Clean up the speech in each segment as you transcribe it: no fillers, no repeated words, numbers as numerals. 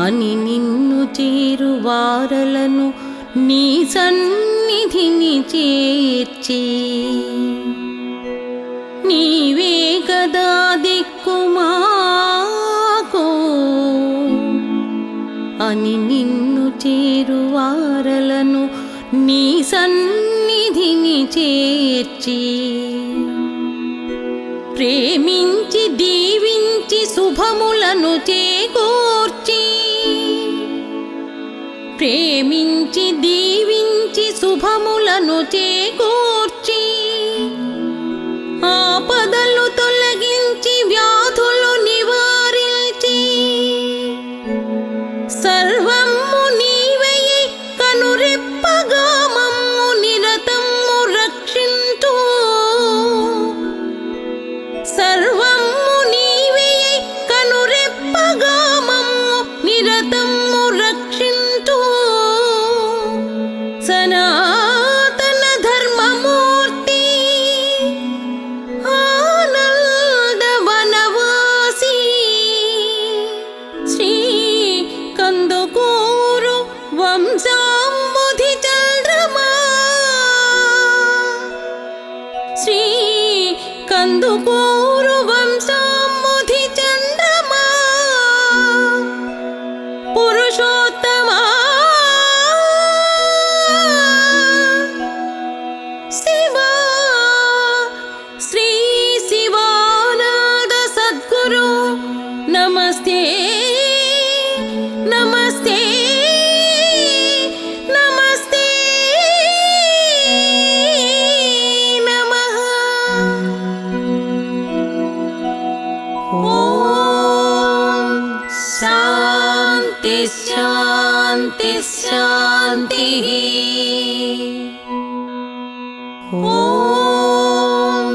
అని నిన్ను చేరువారలను నీ సన్నిధిని చేర్చి నీవే గదా దిక్కు మాకు అని నిన్ను చేరువారలను నీ సన్నిధిని చేర్చి ప్రేమించి దీవించి శుభములను చేకూర్చి ప్రేమించి దీవించి శుభములను చేకూర్చి ఆపదలు తొలగించి వ్యాధులు నివారించి సర్వము నీవే కనురెప్పగా మమ్ము నిరతము రక్షింతు సర్వము నీవే కనురెప్పగా మమ్ము నిరతము రక్షింతు సనాతన ధర్మమూర్తి ఆనంద వనవాసి శ్రీ కందుకూరు వంశాంబుధి చంద్రమా శ్రీ కందుకూరు వంశాంబుధి చంద్రమా పురుషోత్తమా శివా శ్రీ శివానంద సద్గురు నమస్తే నమస్తే నమస్తే నమః. ఓం శాంతి శాంతి శాంతి. ఓం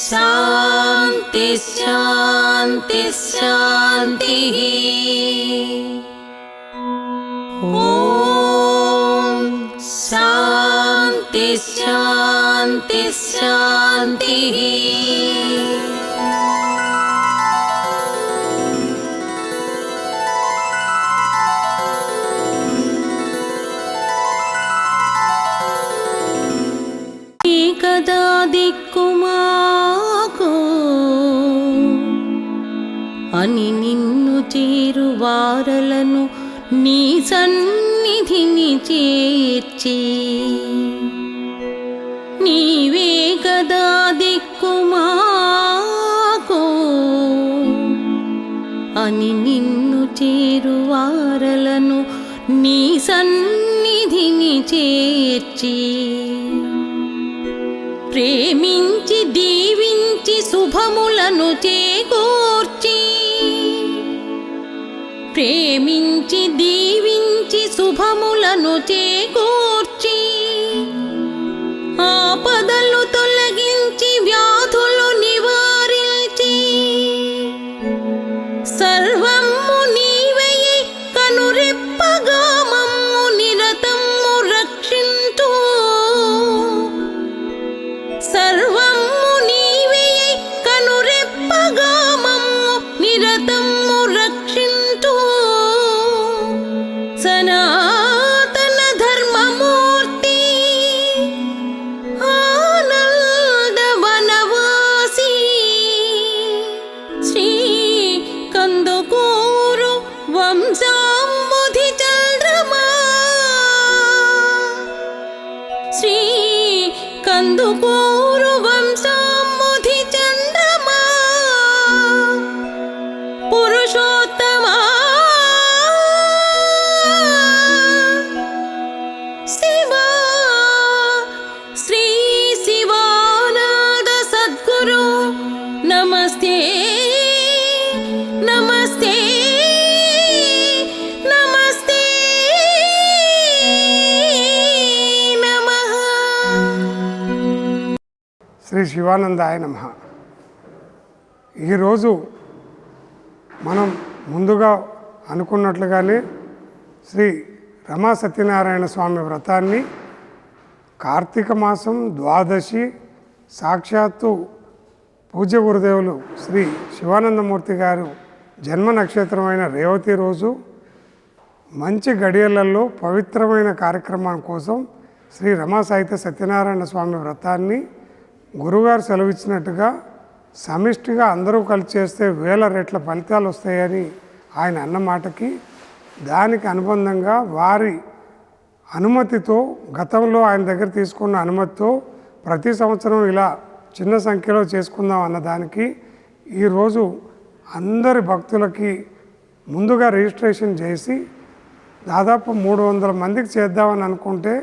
శాంతి శాంతి శాంతి. ఓం శాంతి శాంతి శాంతి. కదా దిక్కు మాకు అని నిన్ను చేరువారలను నీ సన్నిధిని చేర్చి నీవే కదా దిక్కు మాకు అని నిన్ను చేరువారలను నీ సన్నిధిని చేర్చి ప్రేమించి దీవించి శుభములను చేకూర్చి ప్రేమించి దీవించి శుభములను చేకూర్చి ఆపదలు తొలగించి వ్యాధులు నివారించి సర్వము నీవే కనురెప్పగా మమ్ము నిరతము రక్షింతు సర్వము నీవే కనురెప్పగా మమ్ము నిరతము రక్షింతు సనాతన ధర్మమూర్తి ఆనంద వనవాసి శ్రీ కందుకూరు వంశాంబుధి చంద్రమా శ్రీ కందుకూరు వంశాంబుధి చంద్రమా పురుషోత్తమా శివా శ్రీ శివానంద సద్గురు నమస్తే నమస్తే నమస్తే నమః. శ్రీ శివానందాయ నమః. ఈరోజు మనం ముందుగా అనుకున్నట్లుగానే శ్రీ రమా సత్యనారాయణ స్వామి వ్రతాన్ని కార్తీక మాసం ద్వాదశి సాక్షాత్తు పూజ్య గురుదేవులు శ్రీ శివానందమూర్తి గారు జన్మ నక్షత్రమైన రేవతి రోజు మంచి గడియలలో పవిత్రమైన కార్యక్రమం కోసం శ్రీ రమా సాహిత్య సత్యనారాయణ స్వామి వ్రతాన్ని గురుగారు సెలవిచ్చినట్టుగా సమిష్టిగా అందరూ కలిసి చేస్తే 1000 రెట్ల ఫలితాలు వస్తాయని ఆయన అన్న మాటకి దానికి అనుబంధంగా వారి అనుమతితో గతంలో ఆయన దగ్గర తీసుకున్న అనుమతితో ప్రతి సంవత్సరం ఇలా చిన్న సంఖ్యలో చేసుకుందాం అన్నదానికి ఈరోజు అందరి భక్తులకి ముందుగా రిజిస్ట్రేషన్ చేసి దాదాపు 300 మందికి చేద్దామని అనుకుంటే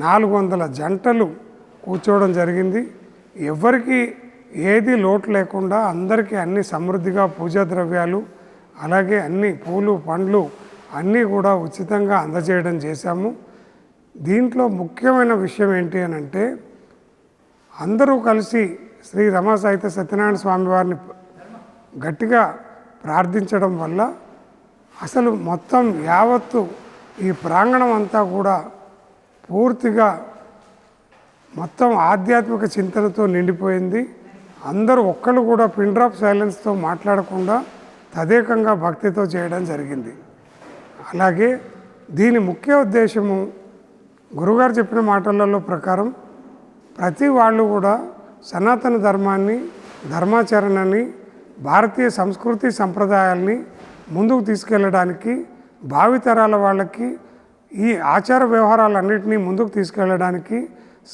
400 జంటలు కూర్చోవడం జరిగింది. ఎవరికి ఏది లోటు లేకుండా అందరికీ అన్ని సమృద్ధిగా పూజా ద్రవ్యాలు అలాగే అన్ని పూలు పండ్లు అన్నీ కూడా ఉచితంగా అందజేయడం చేశాము. దీంట్లో ముఖ్యమైన విషయం ఏంటి అని అంటే అందరూ కలిసి శ్రీ రమా సాహిత్య సత్యనారాయణ స్వామి వారిని గట్టిగా ప్రార్థించడం వల్ల అసలు మొత్తం యావత్తు ఈ ప్రాంగణం అంతా కూడా పూర్తిగా మొత్తం ఆధ్యాత్మిక చింతనతో నిండిపోయింది. అందరూ ఒక్కళ్ళు కూడా పిన్ డ్రాప్ సైలెన్స్తో మాట్లాడకుండా తదేకంగా భక్తితో చేయడం జరిగింది. అలాగే దీని ముఖ్య ఉద్దేశము గురుగారు చెప్పిన మాటలలో ప్రకారం ప్రతి వాళ్ళు కూడా సనాతన ధర్మాన్ని ధర్మాచరణని భారతీయ సంస్కృతి సంప్రదాయాల్ని ముందుకు తీసుకెళ్ళడానికి భావితరాల వాళ్ళకి ఈ ఆచార వ్యవహారాలన్నింటినీ ముందుకు తీసుకెళ్ళడానికి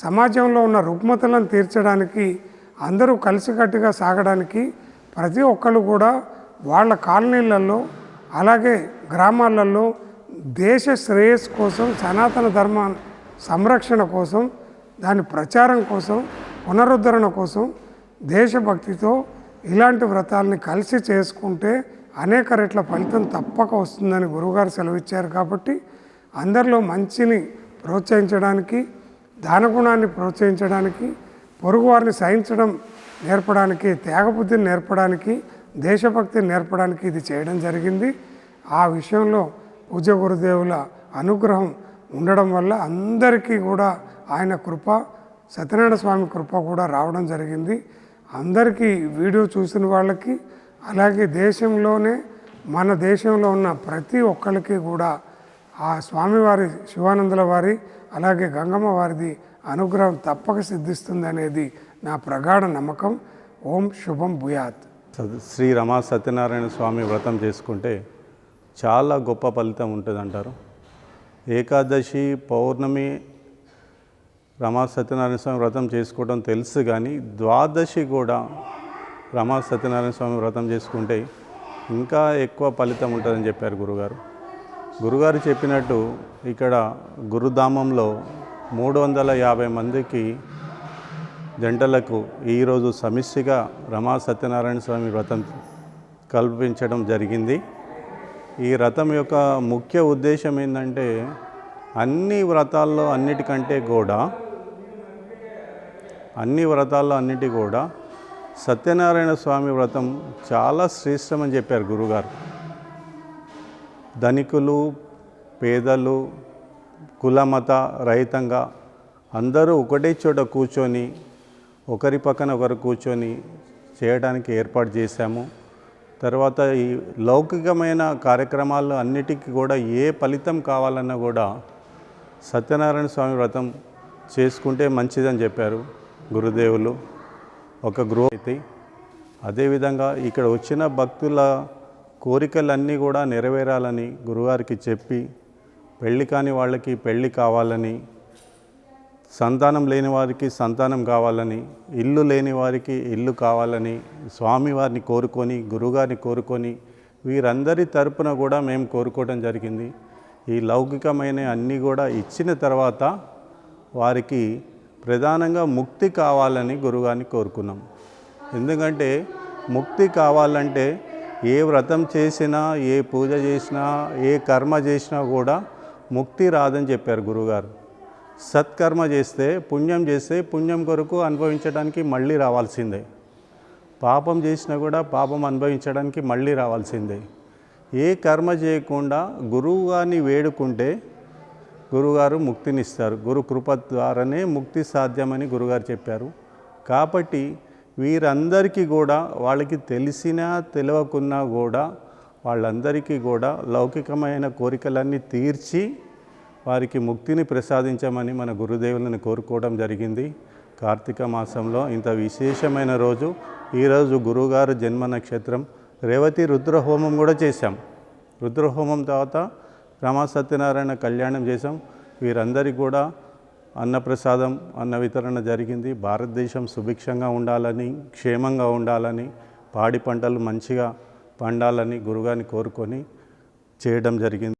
సమాజంలో ఉన్న రుగ్మతలను తీర్చడానికి అందరూ కలిసికట్టుగా సాగడానికి ప్రతి ఒక్కళ్ళు కూడా వాళ్ళ కాలనీలలో అలాగే గ్రామాలలో దేశ శ్రేయస్సు కోసం సనాతన ధర్మ సంరక్షణ కోసం దాని ప్రచారం కోసం పునరుద్ధరణ కోసం దేశభక్తితో ఇలాంటి వ్రతాలని కలిసి చేసుకుంటే అనేక రెట్ల ఫలితం తప్పక వస్తుందని గురువుగారు సెలవిచ్చారు. కాబట్టి అందరిలో మంచిని ప్రోత్సహించడానికి దానగుణాన్ని ప్రోత్సహించడానికి పొరుగువారిని సహించడం నేర్పడానికి త్యాగబుద్ధిని నేర్పడానికి దేశభక్తిని నేర్పడానికి ఇది చేయడం జరిగింది. ఆ విషయంలో పూజ్య గురుదేవుల అనుగ్రహం ఉండడం వల్ల అందరికీ కూడా ఆయన కృప సత్యనారాయణ స్వామి కృప కూడా రావడం జరిగింది. అందరికీ వీడియో చూసిన వాళ్ళకి అలాగే దేశంలోనే మన దేశంలో ఉన్న ప్రతి ఒక్కరికి కూడా ఆ స్వామివారి శివానందుల వారి అలాగే గంగమ్మ వారిది అనుగ్రహం తప్పక సిద్ధిస్తుంది అనేది నా ప్రగాఢ నమ్మకం. ఓం శుభం భూయాత్. శ్రీ రమా సత్యనారాయణ స్వామి వ్రతం చేసుకుంటే చాలా గొప్ప ఫలితం ఉంటుంది అంటారు. ఏకాదశి పౌర్ణమి రమా సత్యనారాయణ స్వామి వ్రతం చేసుకోవడం తెలుసు, కానీ ద్వాదశి కూడా రమా సత్యనారాయణ స్వామి వ్రతం చేసుకుంటే ఇంకా ఎక్కువ ఫలితం ఉంటుందని చెప్పారు గురుగారు. గురుగారు చెప్పినట్టు ఇక్కడ గురుధామంలో 350 మందికి జంటలకు ఈరోజు సమిష్టిగా రమా సత్యనారాయణ స్వామి వ్రతం కల్పించడం జరిగింది. ఈ వ్రతం యొక్క ముఖ్య ఉద్దేశం ఏంటంటే అన్ని వ్రతాల్లో అన్నిటికంటే కూడా సత్యనారాయణ స్వామి వ్రతం చాలా శ్రేష్టమని చెప్పారు గురుగారు. ధనికులు పేదలు కులమత రహితంగా అందరూ ఒకటే చోట కూర్చొని ఒకరి పక్కన ఒకరు కూర్చొని చేయడానికి ఏర్పాటు చేశాము. తర్వాత ఈ లౌకికమైన కార్యక్రమాలు అన్నిటికీ కూడా ఏ ఫలితం కావాలన్నా కూడా సత్యనారాయణ స్వామి వ్రతం చేసుకుంటే మంచిదని చెప్పారు గురుదేవులు. ఒక గృహ అయితే అదేవిధంగా ఇక్కడ వచ్చిన భక్తుల కోరికలన్నీ కూడా నెరవేరాలని గురువారికి చెప్పి పెళ్ళి కాని వాళ్ళకి పెళ్ళి కావాలని, సంతానం లేని వారికి సంతానం కావాలని, ఇల్లు లేని వారికి ఇల్లు కావాలని స్వామివారిని కోరుకొని గురుగారిని కోరుకొని వీరందరి తరపున కూడా మేము కోరుకోవడం జరిగింది. ఈ లౌకికమైన అన్నీ కూడా ఇచ్చిన తర్వాత వారికి ప్రధానంగా ముక్తి కావాలని గురుగారిని కోరుకున్నాం. ఎందుకంటే ముక్తి కావాలంటే ఏ వ్రతం చేసినా ఏ పూజ చేసినా ఏ కర్మ చేసినా కూడా ముక్తి రాదని చెప్పారు గురుగారు. సత్కర్మ చేస్తే పుణ్యం కొరకు అనుభవించడానికి మళ్ళీ రావాల్సిందే, పాపం చేసినా కూడా పాపం అనుభవించడానికి మళ్ళీ రావాల్సిందే. ఏ కర్మ చేయకుండా గురువుగారిని వేడుకుంటే గురుగారు ముక్తినిస్తారు. గురు కృప ద్వారానే ముక్తి సాధ్యమని గురుగారు చెప్పారు. కాబట్టి వీరందరికీ కూడా వాళ్ళకి తెలిసినా తెలియకున్నా కూడా వాళ్ళందరికీ కూడా లౌకికమైన కోరికలన్నీ తీర్చి వారికి ముక్తిని ప్రసాదించమని మన గురుదేవులను కోరుకోవడం జరిగింది. కార్తీక మాసంలో ఇంత విశేషమైన రోజు. ఈరోజు గురువుగారు జన్మ నక్షత్రం. రేవతి రుద్రహోమం కూడా చేశాం. రుద్రహోమం తర్వాత రమా సత్యనారాయణ కళ్యాణం చేశాం. వీరందరికీ కూడా అన్నప్రసాదం అన్న వితరణ జరిగింది. భారతదేశం సుభిక్షంగా ఉండాలని, క్షేమంగా ఉండాలని, పాడి పంటలు మంచిగా పండాలని గురుగారిని కోరుకొని చేయడం జరిగింది.